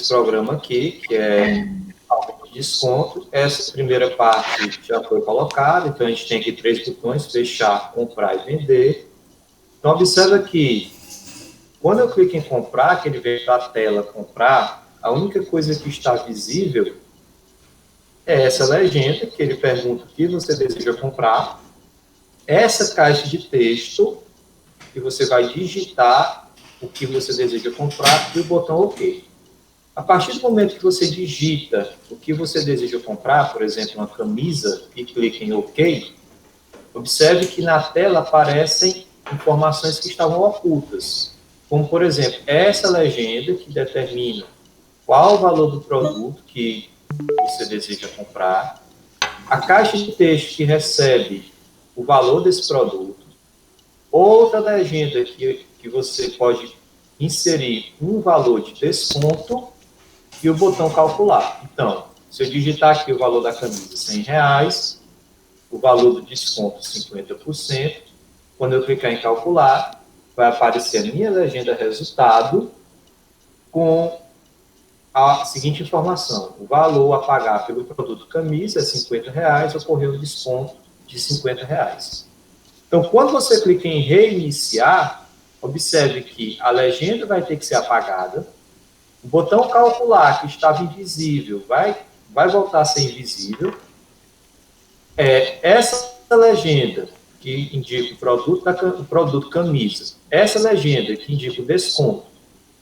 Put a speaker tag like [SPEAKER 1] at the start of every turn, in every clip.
[SPEAKER 1] desse programa aqui, que é aumento de desconto. Essa primeira parte já foi colocada, então a gente tem aqui 3 botões, fechar, comprar e vender. Então, observa que quando eu clico em comprar, que ele vem para a tela comprar, a única coisa que está visível é essa legenda, que ele pergunta o que você deseja comprar, essa caixa de texto, que você vai digitar o que você deseja comprar e o botão OK. A partir do momento que você digita o que você deseja comprar, por exemplo, uma camisa, e clica em OK, observe que na tela aparecem informações que estavam ocultas, como, por exemplo, essa legenda que determina qual o valor do produto que você deseja comprar, a caixa de texto que recebe o valor desse produto, outra legenda que você pode inserir um valor de desconto e o botão calcular. Então, se eu digitar aqui o valor da camisa R$100, o valor do desconto 50%, quando eu clicar em calcular, vai aparecer a minha legenda resultado com a seguinte informação: o valor a pagar pelo produto camisa é R$50, ocorreu um desconto de R$50. Então, quando você clica em reiniciar, observe que a legenda vai ter que ser apagada, o botão calcular, que estava invisível, vai voltar a ser invisível, essa legenda que indica o produto camisa, essa legenda que indica o desconto,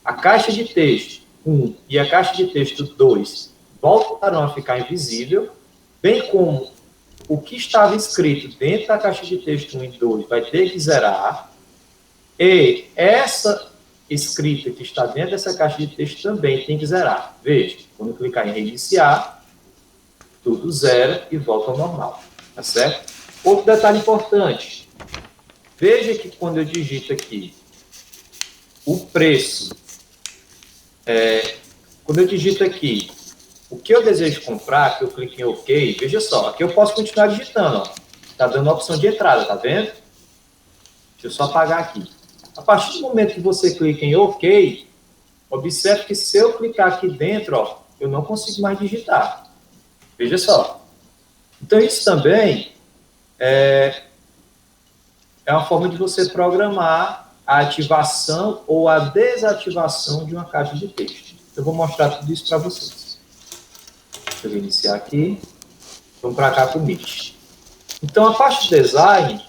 [SPEAKER 1] a caixa de texto 1 e a caixa de texto 2 voltarão a ficar invisível, bem como o que estava escrito dentro da caixa de texto 1 e 2 vai ter que zerar, e essa escrita que está dentro dessa caixa de texto também tem que zerar. Veja, quando eu clicar em reiniciar, tudo zera e volta ao normal, tá certo? Outro detalhe importante, veja que quando eu digito aqui o preço, quando eu digito aqui o que eu desejo comprar, que eu clico em OK, veja só, aqui eu posso continuar digitando, ó. Tá dando a opção de entrada, tá vendo? Deixa eu só apagar aqui. A partir do momento que você clica em OK, observe que se eu clicar aqui dentro, ó, eu não consigo mais digitar. Veja só. Então, isso também é uma forma de você programar a ativação ou a desativação de uma caixa de texto. Eu vou mostrar tudo isso para vocês. Deixa eu iniciar aqui. Vamos para cá para o Meet. Então, a parte de design,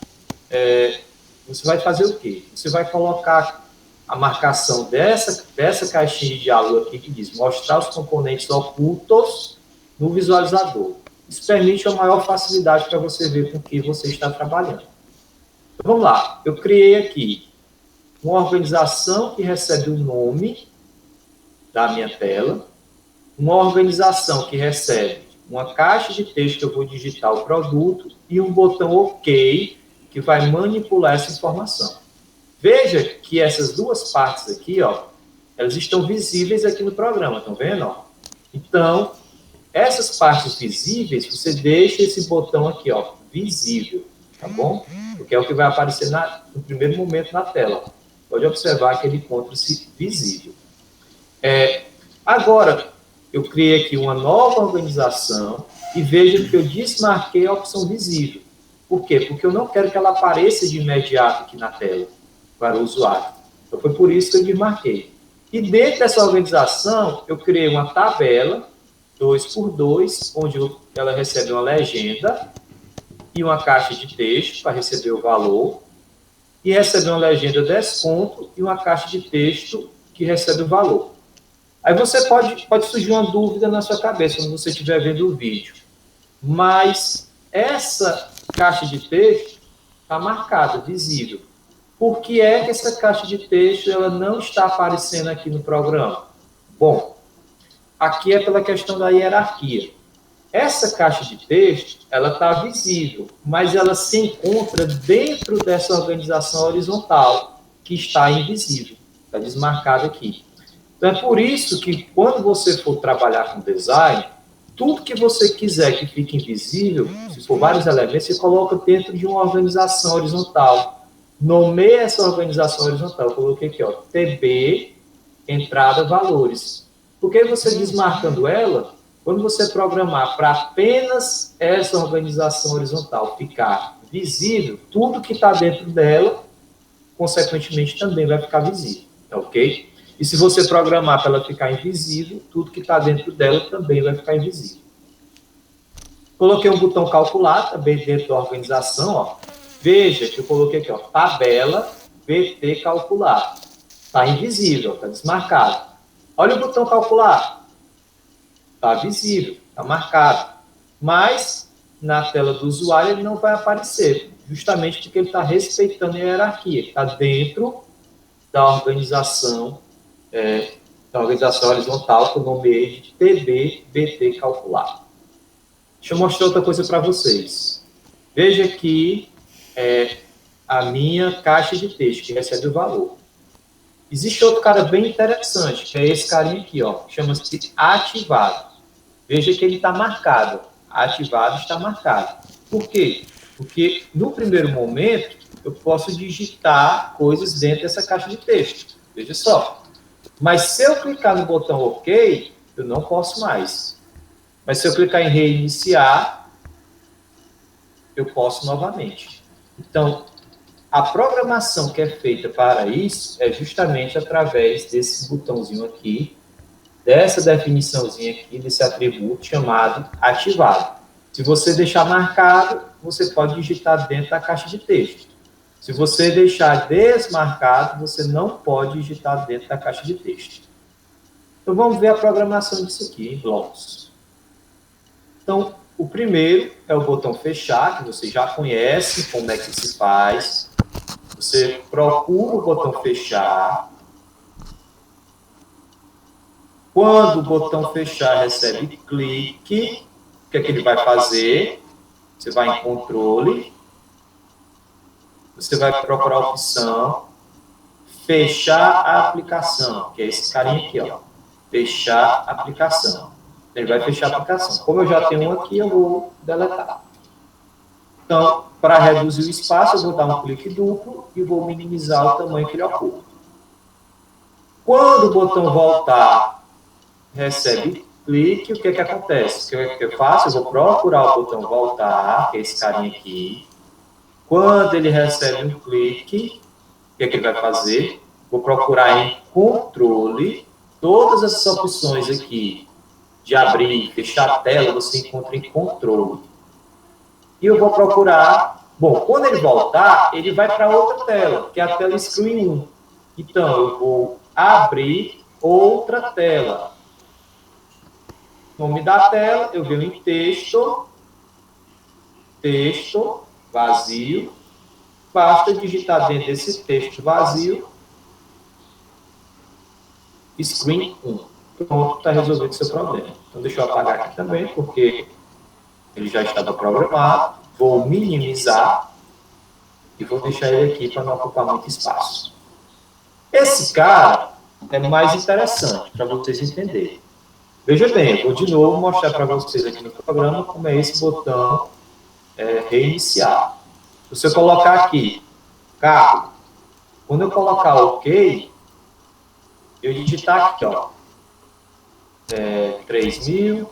[SPEAKER 1] você vai fazer o quê? Você vai colocar a marcação dessa caixinha de diálogo aqui que diz mostrar os componentes ocultos no visualizador. Isso permite uma maior facilidade para você ver com o que você está trabalhando. Então, vamos lá. Eu criei aqui uma organização que recebe o nome da minha tela, uma organização que recebe uma caixa de texto que eu vou digitar o produto e um botão OK que vai manipular essa informação. Veja que essas duas partes aqui, ó, elas estão visíveis aqui no programa, estão vendo? Ó? Então, essas partes visíveis, você deixa esse botão aqui, ó, visível, tá bom? Porque é o que vai aparecer no primeiro momento na tela. Ó. Pode observar que ele encontra-se visível. Agora, eu criei aqui uma nova organização e veja que eu desmarquei a opção visível. Por quê? Porque eu não quero que ela apareça de imediato aqui na tela para o usuário. Então, foi por isso que eu desmarquei. E dentro dessa organização, eu criei uma tabela 2x2, onde ela recebe uma legenda e uma caixa de texto para receber o valor, e recebe uma legenda desconto e uma caixa de texto que recebe o valor. Aí você pode surgir uma dúvida na sua cabeça quando você estiver vendo o vídeo. Mas essa caixa de texto está marcada, visível. Por que é que essa caixa de texto ela não está aparecendo aqui no programa? Bom, aqui é pela questão da hierarquia. Essa caixa de texto ela está visível, mas ela se encontra dentro dessa organização horizontal, que está invisível. Está desmarcada aqui. Então, é por isso que, quando você for trabalhar com design, tudo que você quiser que fique invisível, se for vários elementos, você coloca dentro de uma organização horizontal. Nomeie essa organização horizontal. Eu coloquei aqui, ó, TB, entrada, valores. Porque você desmarcando ela, quando você programar para apenas essa organização horizontal ficar visível, tudo que está dentro dela, consequentemente, também vai ficar visível, tá ok? E se você programar para ela ficar invisível, tudo que está dentro dela também vai ficar invisível. Coloquei um botão calcular também dentro da organização, ó. Veja que eu coloquei aqui, ó, tabela VT calcular. Está invisível, está desmarcado. Olha o botão calcular. Está visível, está marcado. Mas na tela do usuário ele não vai aparecer, justamente porque ele está respeitando a hierarquia, ele está dentro da organização horizontal, que eu nomeei de TB-BT calcular. Deixa eu mostrar outra coisa para vocês. Veja aqui a minha caixa de texto, que recebe o valor. Existe outro cara bem interessante, que é esse carinha aqui, ó, chama-se ativado. Veja que ele está marcado. Ativado está marcado. Por quê? Porque, no primeiro momento, eu posso digitar coisas dentro dessa caixa de texto. Veja só. Mas se eu clicar no botão OK, eu não posso mais. Mas se eu clicar em reiniciar, eu posso novamente. Então, a programação que é feita para isso é justamente através desse botãozinho aqui, dessa definiçãozinha aqui, desse atributo chamado ativado. Se você deixar marcado, você pode digitar dentro da caixa de texto. Se você deixar desmarcado, você não pode digitar dentro da caixa de texto. Então, vamos ver a programação disso aqui em blocos. Então, o primeiro é o botão fechar, que você já conhece como é que se faz. Você procura o botão fechar. Quando o botão fechar recebe clique, o que é que ele vai fazer? Você vai em controle, você vai procurar a opção fechar a aplicação, que é esse carinha aqui, ó. Fechar a aplicação. Ele vai fechar a aplicação. Como eu já tenho um aqui, eu vou deletar. Então, para reduzir o espaço, eu vou dar um clique duplo e vou minimizar o tamanho que ele ocupa. Quando o botão voltar, recebe clique, o que é que acontece? O que eu faço? Eu vou procurar o botão voltar, que é esse carinha aqui. Quando ele recebe um clique, o que é que ele vai fazer? Vou procurar em controle. Todas essas opções aqui de abrir e fechar a tela, você encontra em controle. E eu vou procurar... Bom, quando ele voltar, ele vai para outra tela, que é a tela Screen 1. Então, eu vou abrir outra tela. Nome da tela, eu venho em texto, vazio. Basta digitar dentro desse texto vazio, Screen 1. Pronto, está resolvido o seu problema. Então, deixa eu apagar aqui também, porque ele já estava programado. Vou minimizar e vou deixar ele aqui para não ocupar muito espaço. Esse cara é mais interessante para vocês entenderem. Veja bem, eu vou de novo mostrar para vocês aqui no programa como é esse botão reiniciar. Se eu colocar aqui, carro, quando eu colocar OK, eu digitar aqui, ó, 3.000,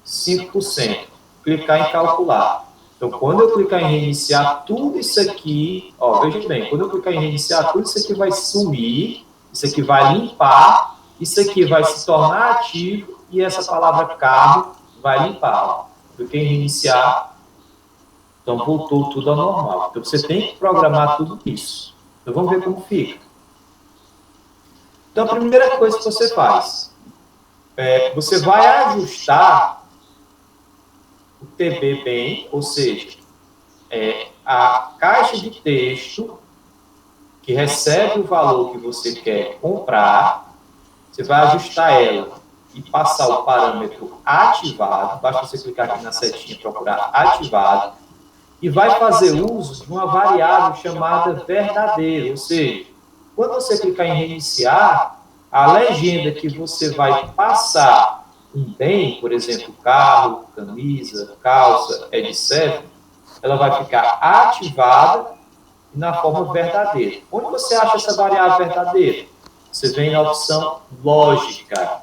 [SPEAKER 1] 5%, clicar em calcular. Então, quando eu clicar em reiniciar, tudo isso aqui, ó, veja bem, quando eu clicar em reiniciar, tudo isso aqui vai sumir, isso aqui vai limpar, isso aqui vai se tornar ativo e essa palavra carro vai limpar. Ó. Cliquei em reiniciar, então voltou tudo ao normal. Então, você tem que programar tudo isso. Então, vamos ver como fica. Então, a primeira coisa que você faz, você vai ajustar o TB bem, ou seja, a caixa de texto que recebe o valor que você quer comprar, você vai ajustar ela e passar o parâmetro ativado, basta você clicar aqui na setinha e procurar ativado, e vai fazer uso de uma variável chamada verdadeiro, ou seja, quando você clicar em reiniciar, a legenda que você vai passar um bem, por exemplo, carro, camisa, calça, etc., ela vai ficar ativada na forma verdadeira. Onde você acha essa variável verdadeira? você vem na opção lógica.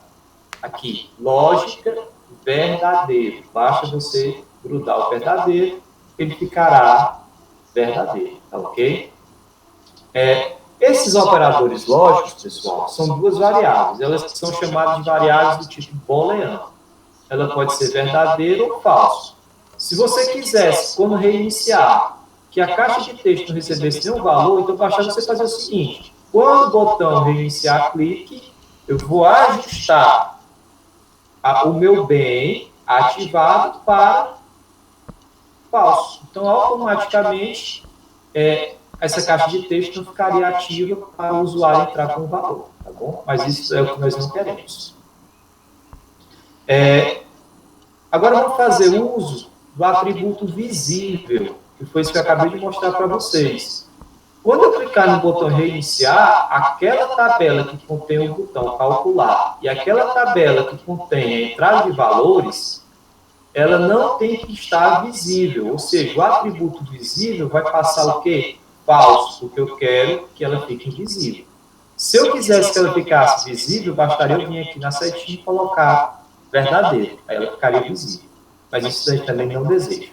[SPEAKER 1] Aqui, lógica verdadeiro. Basta você grudar o verdadeiro, ele ficará verdadeiro, tá ok? Esses operadores lógicos, pessoal, são duas variáveis. Elas são chamadas de variáveis do tipo booleano. Ela pode ser verdadeira ou falso. Se você quisesse, quando reiniciar, que a caixa de texto não recebesse nenhum valor, então basta você fazer o seguinte: quando o botão reiniciar clique, eu vou ajustar o meu bem ativado para falso. Então, automaticamente, essa caixa de texto não ficaria ativa para o usuário entrar com o valor, tá bom? Mas isso é o que nós não queremos. Agora, vamos fazer uso do atributo visível, que foi isso que eu acabei de mostrar para vocês. Quando eu clicar no botão reiniciar, aquela tabela que contém o botão calcular e aquela tabela que contém a entrada de valores, ela não tem que estar visível, ou seja, o atributo visível vai passar o quê? Falso, porque eu quero que ela fique invisível. Se eu quisesse que ela ficasse visível, bastaria eu vir aqui na setinha e colocar verdadeiro, aí ela ficaria visível. Mas isso a gente também não deseja.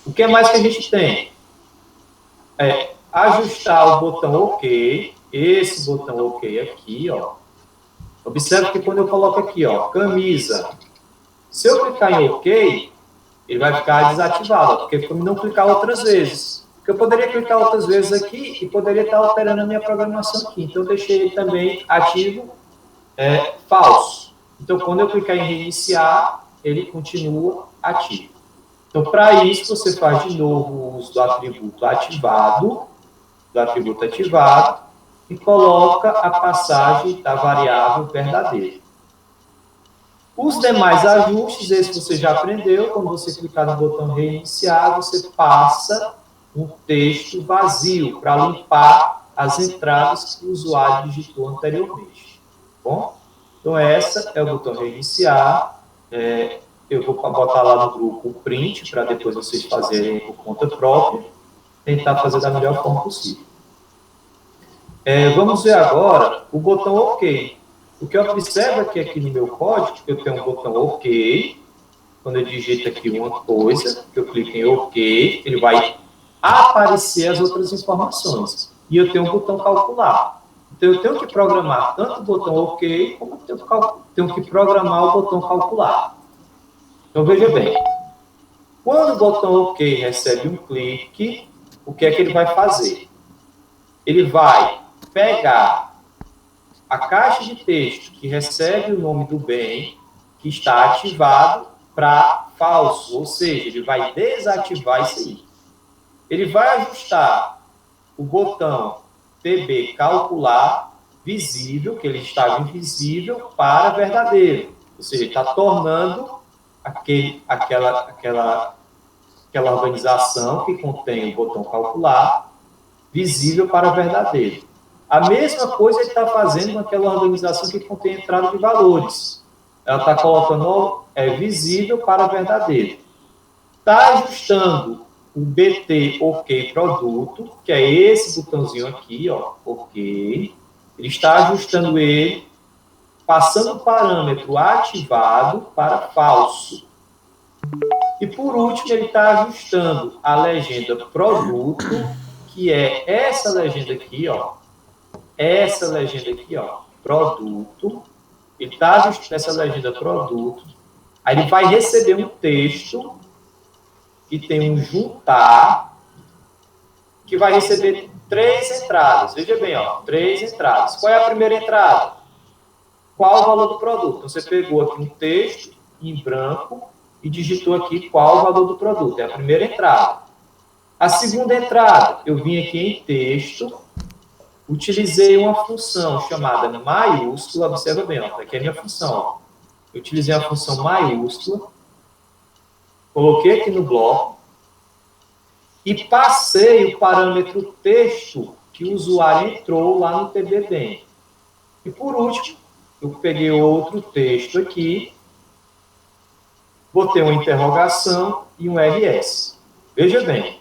[SPEAKER 1] O que mais que a gente tem? Ajustar o botão OK, esse botão OK aqui, ó. Observe que quando eu coloco aqui, ó, camisa, se eu clicar em OK, ele vai ficar desativado, porque como não clicar outras vezes. Porque eu poderia clicar outras vezes aqui e poderia estar alterando a minha programação aqui. Então, eu deixei ele também ativo, falso. Então, quando eu clicar em reiniciar, ele continua ativo. Então, para isso, você faz de novo o uso do atributo ativado, e coloca a passagem da variável verdadeira. Os demais ajustes, esse você já aprendeu, quando você clicar no botão reiniciar, você passa um texto vazio para limpar as entradas que o usuário digitou anteriormente. Bom? Então, essa é o botão reiniciar. Eu vou botar lá no grupo o print, para depois vocês fazerem por conta própria, tentar fazer da melhor forma possível. Vamos ver agora o botão OK. O que eu observo aqui no meu código, eu tenho um botão OK. Quando eu digito aqui uma coisa, que eu clico em OK, ele vai aparecer as outras informações. E eu tenho um botão calcular. Então, eu tenho que programar tanto o botão OK, como eu tenho que programar o botão calcular. Então, veja bem. Quando o botão OK recebe um clique, o que é que ele vai fazer? Ele vai pegar a caixa de texto que recebe o nome do bem, que está ativado, para falso, ou seja, ele vai desativar isso aí. Ele vai ajustar o botão TB calcular visível, que ele estava invisível, para verdadeiro. Ou seja, ele está tornando aquela organização que contém o botão calcular visível para verdadeiro. A mesma coisa ele está fazendo com aquela organização que contém entrada de valores. Ela está colocando visível para verdadeiro. Está ajustando o BT OK produto, que é esse botãozinho aqui, ó, OK. Ele está ajustando ele, passando o parâmetro ativado para falso. E por último, ele está ajustando a legenda produto, que é essa legenda aqui, ó. Essa legenda aqui, ó, produto. Ele está ajustando essa legenda produto. Aí ele vai receber um texto que tem um juntar, que vai receber 3 entradas. Veja bem, ó, 3 entradas. Qual é a primeira entrada? Qual o valor do produto? Você pegou aqui um texto em branco e digitou aqui qual o valor do produto. É a primeira entrada. A segunda entrada, eu vim aqui em texto, utilizei uma função chamada maiúscula. Observa bem, ó, aqui é a minha função. Ó. Eu utilizei a função maiúscula, coloquei aqui no bloco e passei o parâmetro texto que o usuário entrou lá no TBBem. E por último, eu peguei outro texto aqui, botei uma interrogação e um RS. Veja bem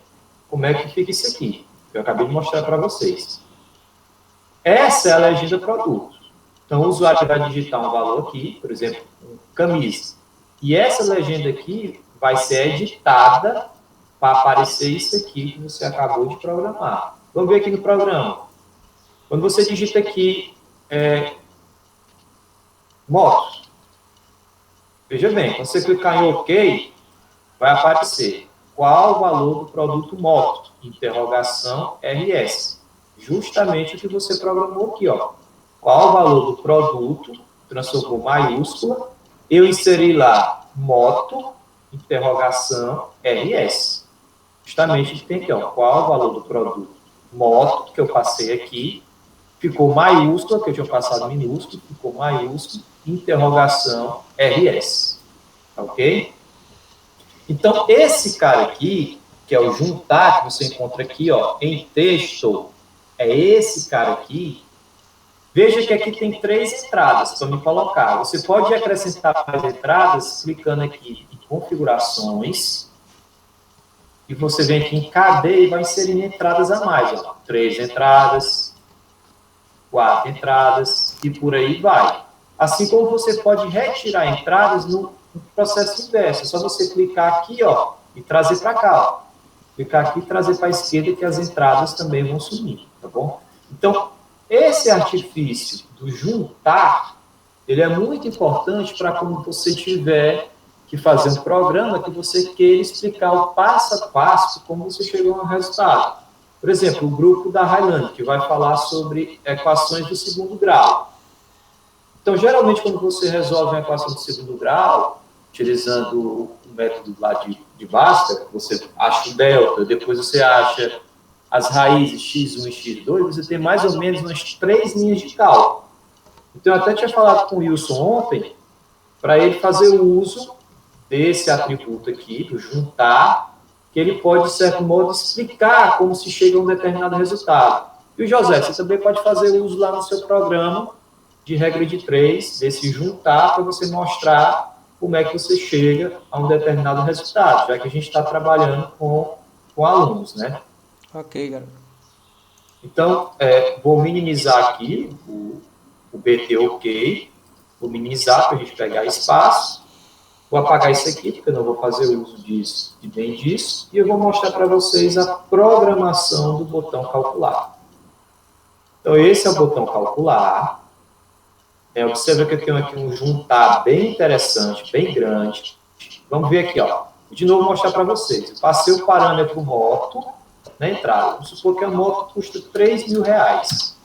[SPEAKER 1] como é que fica isso aqui, que eu acabei de mostrar para vocês. essa é a legenda produto. Então, o usuário vai digitar um valor aqui, por exemplo, camisa. E essa legenda aqui vai ser editada para aparecer isso aqui que você acabou de programar. Vamos ver aqui no programa. Quando você digita aqui moto, veja bem, quando você clicar em OK, vai aparecer qual o valor do produto moto, interrogação RS. Justamente o que você programou aqui, ó. Qual o valor do produto, transformou maiúscula, eu inseri lá moto, interrogação RS. Justamente o que tem aqui, ó. Qual o valor do produto moto, que eu passei aqui, ficou maiúscula, que eu tinha passado minúsculo, ficou maiúsculo, interrogação RS. Ok? Então, esse cara aqui, que é o juntar, que você encontra aqui, ó, em texto, é esse cara aqui. Veja que aqui tem 3 entradas para me colocar. Você pode acrescentar mais entradas clicando aqui em configurações, e você vem aqui em cadeia e vai inserindo entradas a mais. Ó. 3 entradas, 4 entradas, e por aí vai. Assim como você pode retirar entradas no processo inverso. É só você clicar aqui, ó, e trazer para cá, ó. Clicar aqui e trazer para a esquerda, que as entradas também vão sumir, tá bom? Então, esse artifício do juntar, ele é muito importante para quando você tiver que fazer um programa que você queira explicar o passo a passo como você chegou ao resultado. Por exemplo, o grupo da Highland, que vai falar sobre equações do segundo grau. Então, geralmente, quando você resolve uma equação do segundo grau, utilizando o método lá de Bhaskara, você acha o delta, depois você acha as raízes x1 e x2, você tem mais ou menos umas 3 linhas de cálculo. Então, eu até tinha falado com o Wilson ontem, para ele fazer o uso desse atributo aqui, do juntar, que ele pode, de certo modo, explicar como se chega a um determinado resultado. E o José, você também pode fazer o uso lá no seu programa de regra de 3, desse juntar, para você mostrar como é que você chega a um determinado resultado, já que a gente está trabalhando com alunos, né?
[SPEAKER 2] Ok, garoto.
[SPEAKER 1] Então, vou minimizar aqui o BT OK, vou minimizar para a gente pegar espaço, vou apagar isso aqui, porque eu não vou fazer uso disso e bem disso, e eu vou mostrar para vocês a programação do botão calcular. Então, esse é o botão calcular. Observa que eu tenho aqui um juntar bem interessante, bem grande. Vamos ver aqui, ó. De novo, vou mostrar para vocês. Eu passei o parâmetro moto na entrada. Vamos supor que a moto custa R$3.000.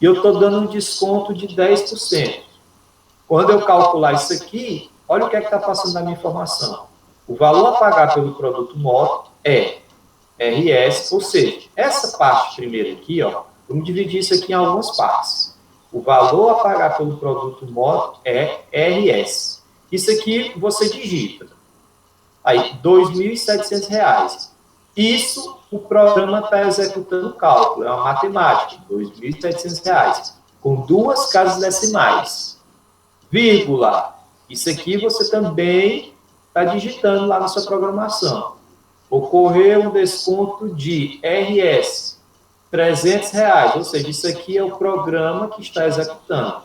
[SPEAKER 1] E eu estou dando um desconto de 10%. Quando eu calcular isso aqui, olha o que é que está passando na minha informação. O valor a pagar pelo produto moto é RS, ou seja, essa parte primeira aqui, ó, vamos dividir isso aqui em algumas partes. O valor a pagar pelo produto moto é RS. Isso aqui você digita. Aí, R$2.700. Isso o programa está executando o cálculo, é uma matemática, R$2.700, com 2 casas decimais. Vírgula. Isso aqui você também está digitando lá na sua programação. Ocorreu um desconto de RS, R$300, ou seja, isso aqui é o programa que está executando.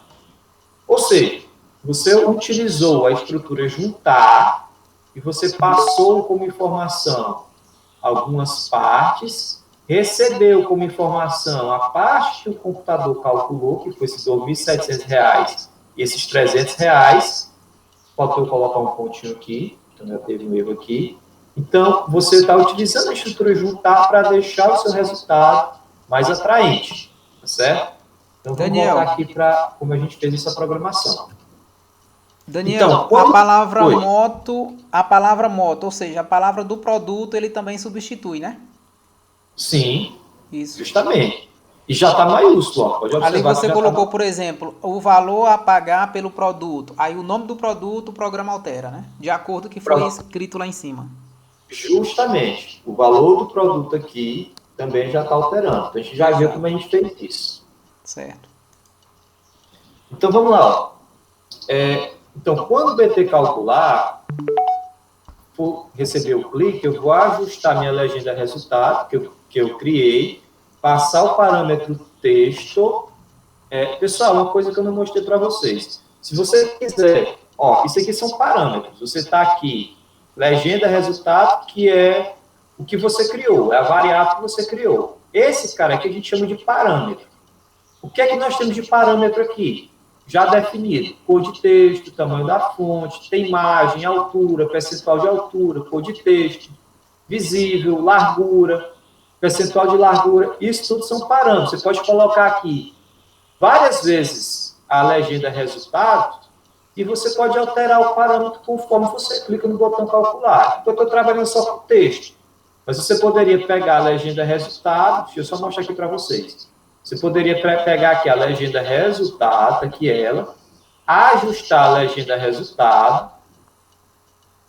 [SPEAKER 1] Ou seja, você utilizou a estrutura juntar e você passou como informação algumas partes, recebeu como informação a parte que o computador calculou, que foi esses R$2.700 e esses R$300. Faltou eu colocar um pontinho aqui, então já teve um erro aqui. Então, você está utilizando a estrutura juntar para deixar o seu resultado mais atraente, tá certo? Então, vamos
[SPEAKER 2] Daniel,
[SPEAKER 1] voltar aqui para como a gente fez essa programação.
[SPEAKER 2] Daniel,
[SPEAKER 1] Então, quando...
[SPEAKER 2] a palavra moto, ou seja, a palavra do produto, ele também substitui, né?
[SPEAKER 1] Sim,
[SPEAKER 2] Isso.
[SPEAKER 1] justamente. E já está maiúsculo, ó. Pode observar.
[SPEAKER 2] Ali você
[SPEAKER 1] que já
[SPEAKER 2] colocou,
[SPEAKER 1] tá...
[SPEAKER 2] por exemplo, o valor a pagar pelo produto. Aí o nome do produto, o programa altera, né? De acordo com o que foi escrito lá em cima.
[SPEAKER 1] Justamente. O valor do produto aqui também já está alterando. Então, a gente já viu como a gente fez isso.
[SPEAKER 2] Certo.
[SPEAKER 1] Então, vamos lá. Ó. Então, quando o BT calcular for receber o clique, eu vou ajustar minha legenda resultado, que eu criei, passar o parâmetro texto Pessoal, uma coisa que eu não mostrei para vocês. Se você quiser, ó, isso aqui são parâmetros. Você está aqui, legenda, resultado, que é o que você criou, é a variável que você criou. Esse cara aqui a gente chama de parâmetro. O que é que nós temos de parâmetro aqui? Já definido, cor de texto, tamanho da fonte, tem imagem, altura, percentual de altura, cor de texto, visível, largura, percentual de largura, isso tudo são parâmetros. Você pode colocar aqui várias vezes a legenda resultado e você pode alterar o parâmetro conforme você clica no botão calcular. Eu estou trabalhando só com texto, mas você poderia pegar a legenda resultado, deixa eu só mostrar aqui para vocês. Você poderia pegar aqui a legenda resultado, aqui ela, ajustar a legenda resultado,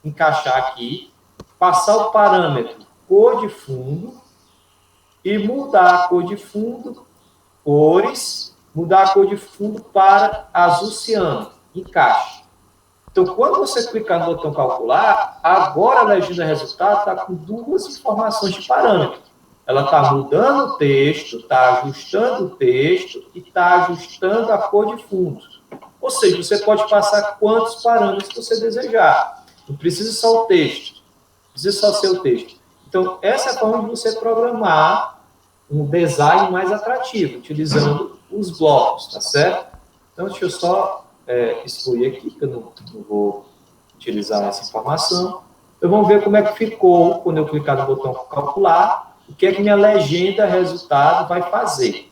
[SPEAKER 1] encaixar aqui, passar o parâmetro cor de fundo e mudar a cor de fundo, cores, mudar a cor de fundo para azul ciano, encaixe. Então, quando você clicar no botão calcular, agora a legenda resultado está com duas informações de parâmetro. Ela está mudando o texto, está ajustando o texto e está ajustando a cor de fundo. Ou seja, você pode passar quantos parâmetros você desejar. Não precisa só o texto, precisa só ser o texto. Então, essa é a forma de você programar um design mais atrativo, utilizando os blocos, tá certo? Então, deixa eu só excluir aqui, que eu não vou utilizar essa informação. Então, vamos ver como é que ficou quando eu clicar no botão calcular. O que é que minha legenda resultado vai fazer?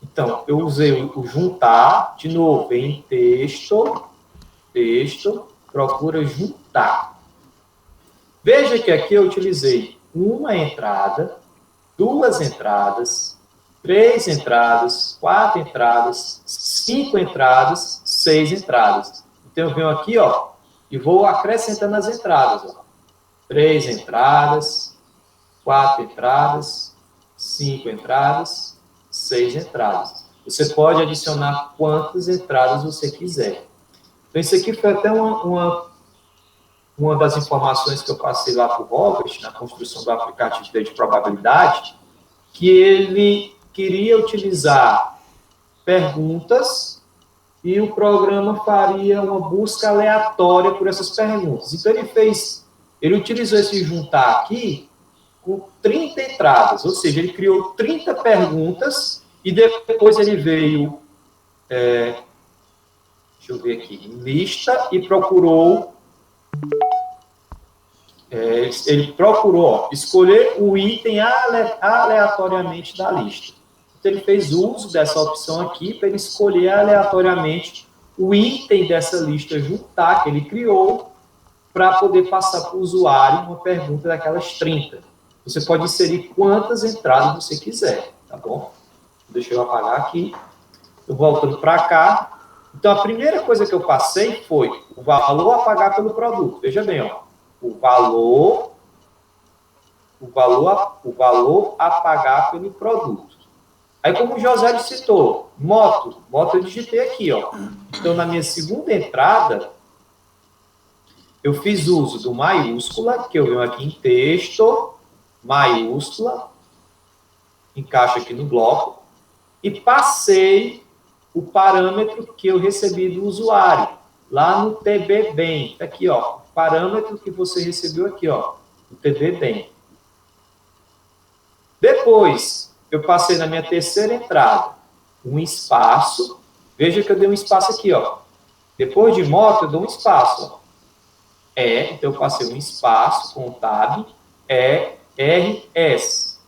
[SPEAKER 1] Então, eu usei o juntar, de novo, em texto, procura juntar. Veja que aqui eu utilizei uma entrada, duas entradas, três entradas, quatro entradas, cinco entradas, seis entradas. Então, eu venho aqui, ó, e vou acrescentando as entradas, ó. Três entradas, quatro entradas, cinco entradas, seis entradas. Você pode adicionar quantas entradas você quiser. Então, isso aqui foi até uma das informações que eu passei lá para o Robert, na construção do aplicativo de probabilidade, que ele queria utilizar perguntas e o programa faria uma busca aleatória por essas perguntas. Então, ele utilizou esse juntar aqui com 30 entradas, ou seja, ele criou 30 perguntas e depois ele veio, deixa eu ver aqui, lista e procurou, ele procurou, ó, escolher o item aleatoriamente da lista. Então, ele fez uso dessa opção aqui para ele escolher aleatoriamente o item dessa lista juntar que ele criou para poder passar para o usuário uma pergunta daquelas 30. Você pode inserir quantas entradas você quiser, tá bom? Deixa eu apagar aqui. Eu voltando para cá. Então, a primeira coisa que eu passei foi o valor a pagar pelo produto. Veja bem, ó. O valor a pagar pelo produto. Aí, como o José citou, moto eu digitei aqui, ó. Então, na minha segunda entrada, eu fiz uso do maiúscula, que eu venho aqui em texto, maiúscula, encaixa aqui no bloco, e passei o parâmetro que eu recebi do usuário, lá no TBBem. Aqui, ó, o parâmetro que você recebeu aqui, ó, o TBBem. Depois, eu passei na minha terceira entrada, um espaço. Veja que eu dei um espaço aqui, ó. Depois de moto, eu dou um espaço, ó. Então eu passei um espaço com o tab, RS.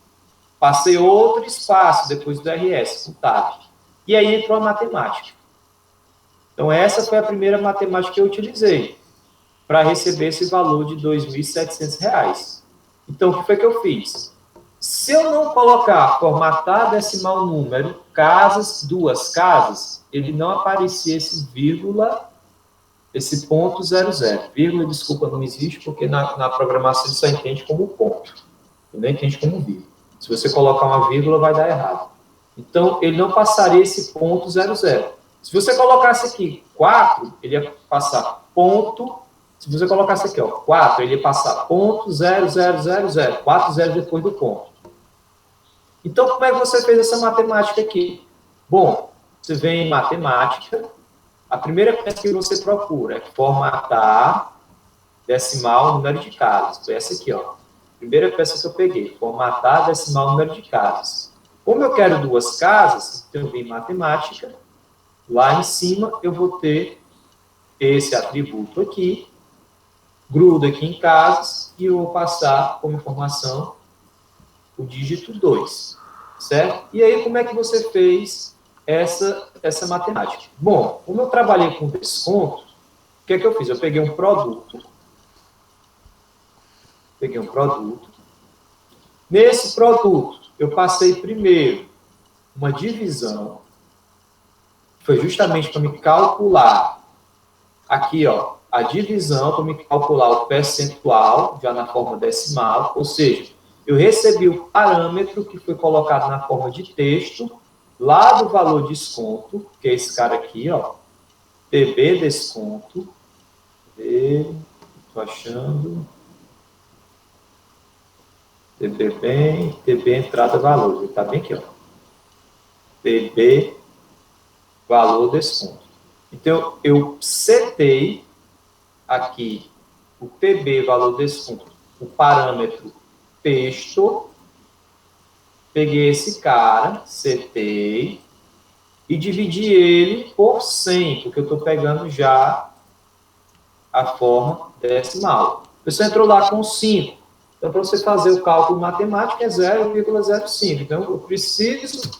[SPEAKER 1] Passei outro espaço depois do RS, com o tab. E aí entrou a matemática. Então, essa foi a primeira matemática que eu utilizei para receber esse valor de R$ 2.700. Então, o que foi que eu fiz? Se eu não colocar formatar decimal número, casas, duas casas, ele não aparecia esse vírgula, esse ponto 00. Vírgula, desculpa, não existe, porque na programação ele só entende como ponto. Ele não entende como vírgula. Se você colocar uma vírgula, vai dar errado. Então, ele não passaria esse ponto 00. Se você colocasse aqui 4, ele ia passar ponto. Se você colocasse aqui, ó, 4, ele ia passar ponto 0000. 4 zeros depois do ponto. Então, como é que você fez essa matemática aqui? Bom, você vem em matemática, a primeira coisa que você procura é formatar decimal número de casas. Foi essa aqui, ó. Primeira peça que eu peguei, formatar decimal número de casas. Como eu quero 2 casas, então eu vim em matemática, lá em cima eu vou ter esse atributo aqui, gruda aqui em casas, e eu vou passar como informação o dígito 2, certo? E aí, como é que você fez essa matemática? Bom, como eu trabalhei com desconto, o que é que eu fiz? Eu peguei um produto, nesse produto, eu passei primeiro uma divisão, foi justamente para me calcular aqui, ó, a divisão, para me calcular o percentual, já na forma decimal, ou seja, eu recebi o parâmetro que foi colocado na forma de texto, lá do valor desconto, que é esse cara aqui, ó, PB desconto, estou achando, PB entrada valor, está bem aqui, ó, PB valor desconto. Então, eu setei aqui o PB valor desconto, o parâmetro texto, peguei esse cara, setei, e dividi ele por 100, porque eu estou pegando já a forma decimal. Você entrou lá com 5. Então, para você fazer o cálculo matemático, é 0,05. Então, eu preciso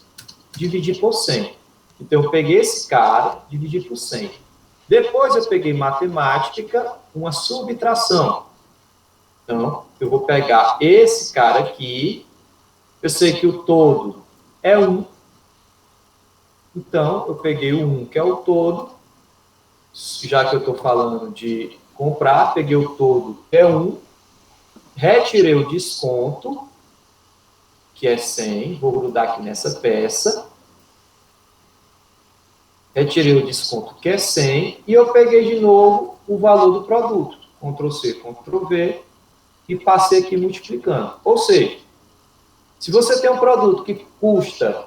[SPEAKER 1] dividir por 100. Então, eu peguei esse cara, dividi por 100. Depois, eu peguei matemática, uma subtração. Então, eu vou pegar esse cara aqui. Eu sei que o todo é 1. Então, eu peguei o 1, que é o todo. Já que eu estou falando de comprar, peguei o todo, que é 1. Retirei o desconto, que é 100. Vou grudar aqui nessa peça. Retirei o desconto, que é 100. E eu peguei de novo o valor do produto. Ctrl+C, Ctrl+V. E passei aqui multiplicando. Ou seja, se você tem um produto que custa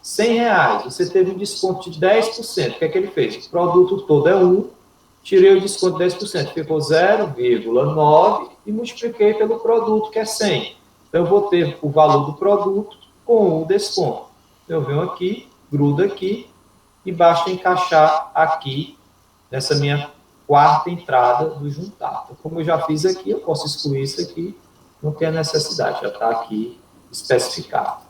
[SPEAKER 1] R$100, você teve um desconto de 10%. O que é que ele fez? O produto todo é 1, tirei o desconto de 10%, ficou 0,9 e multipliquei pelo produto, que é 100. Então, eu vou ter o valor do produto com o desconto. Então, eu venho aqui, grudo aqui, e basta encaixar aqui, nessa minha quarta entrada do juntar. Então, como eu já fiz aqui, eu posso excluir isso aqui, não tem a necessidade, já está aqui especificado.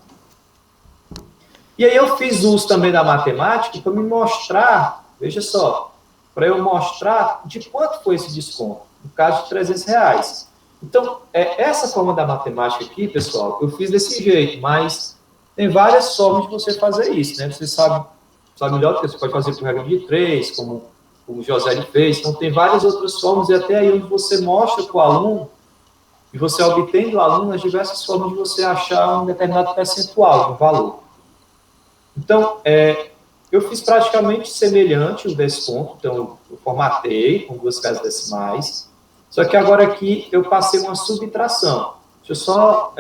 [SPEAKER 1] E aí eu fiz uso também da matemática para me mostrar, veja só, para eu mostrar de quanto foi esse desconto, no caso de R$300. Então, essa forma da matemática aqui, pessoal, eu fiz desse jeito, mas tem várias formas de você fazer isso, né? Você sabe melhor que você pode fazer por regra de 3, como o José fez, então tem várias outras formas, e até aí onde você mostra para o aluno, e você obtém do aluno as diversas formas de você achar um determinado percentual, um valor. Então, eu fiz praticamente semelhante o desconto, então eu formatei com 2 casas decimais, só que agora aqui eu passei uma subtração. Deixa eu só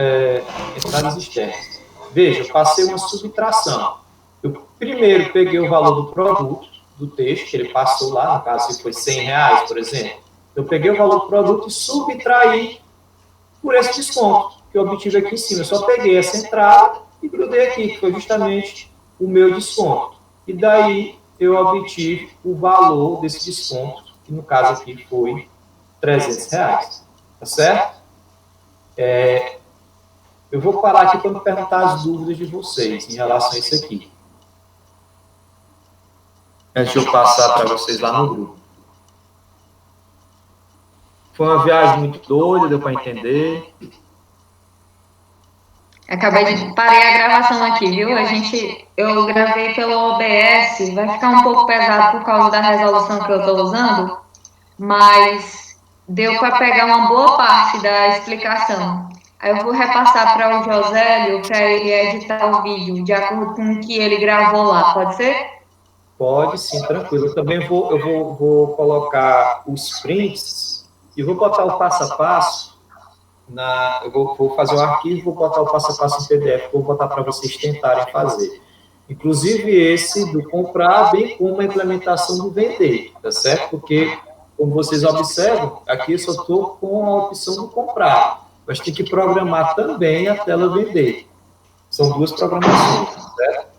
[SPEAKER 1] entrar nas externas. Veja, eu passei uma subtração. Eu primeiro peguei o valor do produto, do texto, que ele passou lá, no caso, se foi R$100, por exemplo. Eu peguei o valor do produto e subtraí por esse desconto que eu obtive aqui em cima. Eu só peguei essa entrada e grudei aqui, que foi justamente o meu desconto. E daí eu obtive o valor desse desconto, que no caso aqui foi R$300. Tá certo? Eu vou parar aqui para me perguntar as dúvidas de vocês em relação a isso aqui. Antes de eu passar para vocês lá no grupo. Foi uma viagem muito doida, deu para entender.
[SPEAKER 3] Parei a gravação aqui, viu? Eu gravei pelo OBS, vai ficar um pouco pesado por causa da resolução que eu estou usando, mas deu para pegar uma boa parte da explicação. Aí eu vou repassar para o Josélio para ele editar o vídeo de acordo com o que ele gravou lá, pode ser?
[SPEAKER 1] Pode sim, tranquilo. Eu também vou colocar os prints e vou botar o passo a passo. Eu vou fazer o arquivo, vou botar o passo a passo em PDF, vou botar para vocês tentarem fazer. Inclusive esse do comprar, bem como a implementação do vender, tá certo? Porque, como vocês observam, aqui eu só estou com a opção do comprar, mas tem que programar também a tela vender. São duas programações, certo?